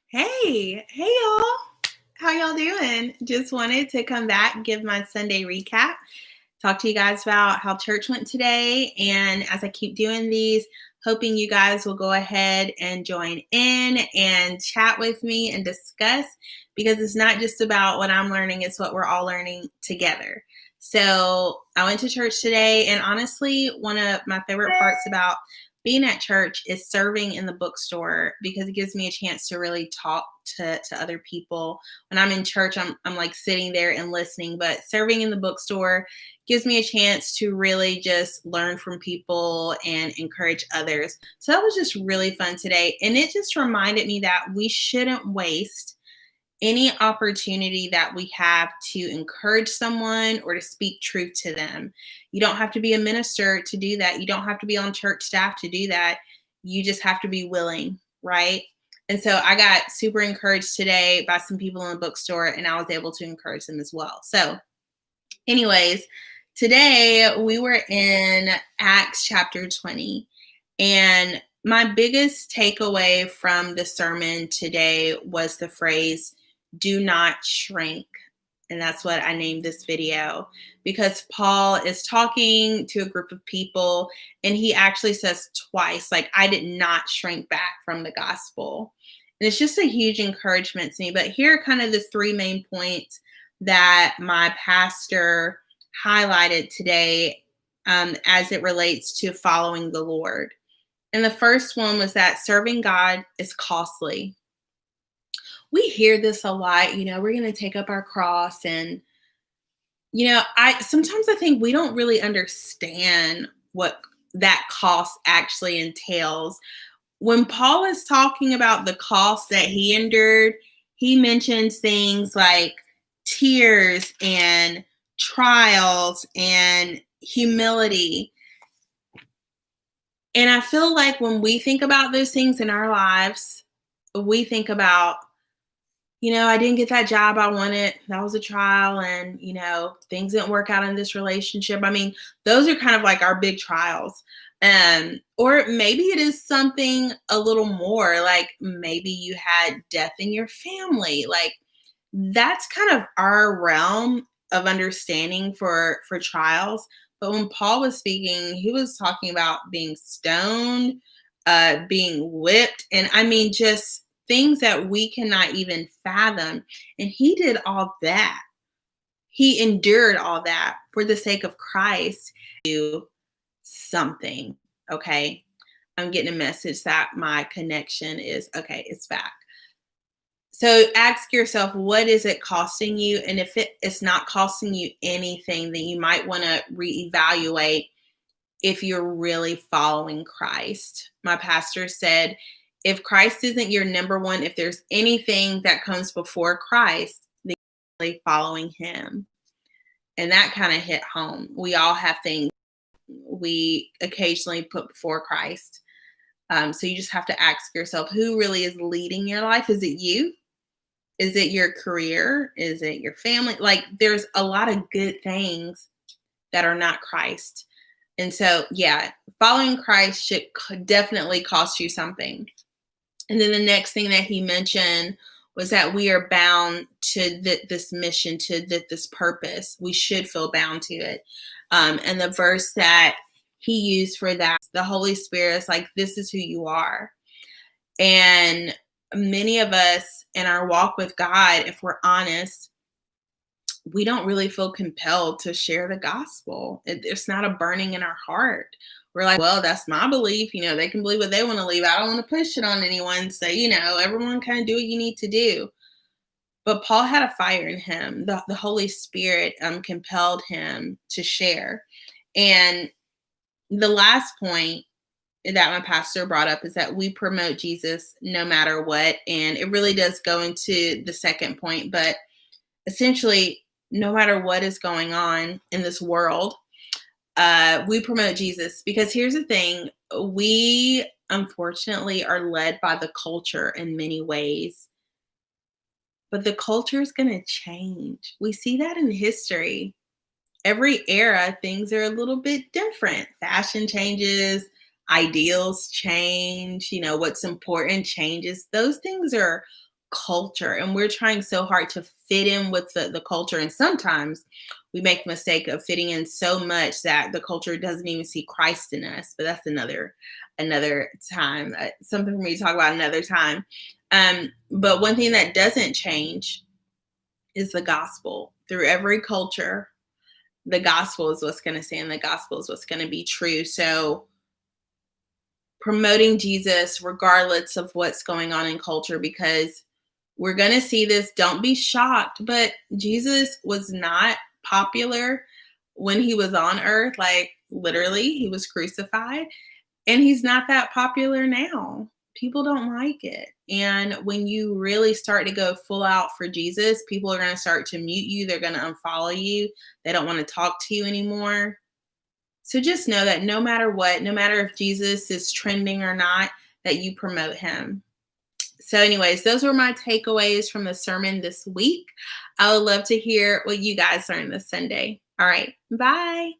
Hey y'all. How y'all doing? Just wanted to come back, give my Sunday recap, talk to you guys about how church went today. And as I keep doing these, hoping you guys will go ahead and join in and chat with me and discuss, because it's not just about what I'm learning, it's what we're all learning together. So I went to church today, and honestly, one of my favorite parts about being at church is serving in the bookstore, because it gives me a chance to really talk to other people. When I'm in church, I'm like sitting there and listening, but serving in the bookstore gives me a chance to really just learn from people and encourage others. So that was just really fun today. And it just reminded me that we shouldn't waste any opportunity that we have to encourage someone or to speak truth to them. You don't have to be a minister to do that. You don't have to be on church staff to do that. You just have to be willing, right? And so I got super encouraged today by some people in the bookstore, and I was able to encourage them as well. So, anyways, today we were in Acts chapter 20. And my biggest takeaway from the sermon today was the phrase, do not shrink. And that's what I named this video, because Paul is talking to a group of people, and he actually says twice, like, I did not shrink back from the gospel. And it's just a huge encouragement to me. But here are kind of the three main points that my pastor highlighted today as it relates to following the Lord. And the first one was that serving God is costly. We hear this a lot, we're going to take up our cross. And, I sometimes I think we don't really understand what that cost actually entails. When Paul is talking about the cost that he endured, he mentions things like tears and trials and humility. And I feel like when we think about those things in our lives, we think about, I didn't get that job I wanted. That was a trial. And, things didn't work out in this relationship. I mean, those are kind of like our big trials. Or maybe it is something a little more, like maybe you had death in your family. Like, that's kind of our realm of understanding for trials. But when Paul was speaking, he was talking about being stoned, being whipped, and I mean, just things that we cannot even fathom. And he did all that. He endured all that for the sake of Christ. Do something. Okay. I'm getting a message that my connection is okay, it's back. So ask yourself, what is it costing you? And if it's not costing you anything, then you might want to reevaluate if you're really following Christ. My pastor said, if Christ isn't your number one, if there's anything that comes before Christ, then you're really following him. And that kind of hit home. We all have things we occasionally put before Christ. So you just have to ask yourself, who really is leading your life? Is it you? Is it your career? Is it your family? Like, there's a lot of good things that are not Christ. And so, yeah, following Christ should definitely cost you something. And then the next thing that he mentioned was that we are bound to this mission, to this purpose. We should feel bound to it. And the verse that he used for that, the Holy Spirit is like, this is who you are. And many of us in our walk with God, if we're honest, we don't really feel compelled to share the gospel. It's not a burning in our heart. We're like, well, that's my belief. They can believe what they want to believe. I don't want to push it on anyone. So, everyone kind of do what you need to do. But Paul had a fire in him. The Holy Spirit compelled him to share. And the last point that my pastor brought up is that we promote Jesus no matter what. And it really does go into the second point. But essentially, no matter what is going on in this world, we promote Jesus, because here's the thing. We unfortunately are led by the culture in many ways, but the culture is going to change. We see that in history. Every era, things are a little bit different. Fashion changes, ideals change, what's important changes. Those things are culture, and we're trying so hard to fit in with the culture, and sometimes we make the mistake of fitting in so much that the culture doesn't even see Christ in us. But that's another time, something for me to talk about another time. But one thing that doesn't change is the gospel. Through every culture, the gospel is what's going to stand. The gospel is what's going to be true. So promoting Jesus regardless of what's going on in culture, because we're going to see this. Don't be shocked, but Jesus was not popular when he was on earth. Like, literally, he was crucified, and he's not that popular now. People don't like it. And when you really start to go full out for Jesus, people are going to start to mute you. They're going to unfollow you. They don't want to talk to you anymore. So just know that no matter what, no matter if Jesus is trending or not, that you promote him. So, anyways, those were my takeaways from the sermon this week. I would love to hear what you guys learned this Sunday. All right. Bye.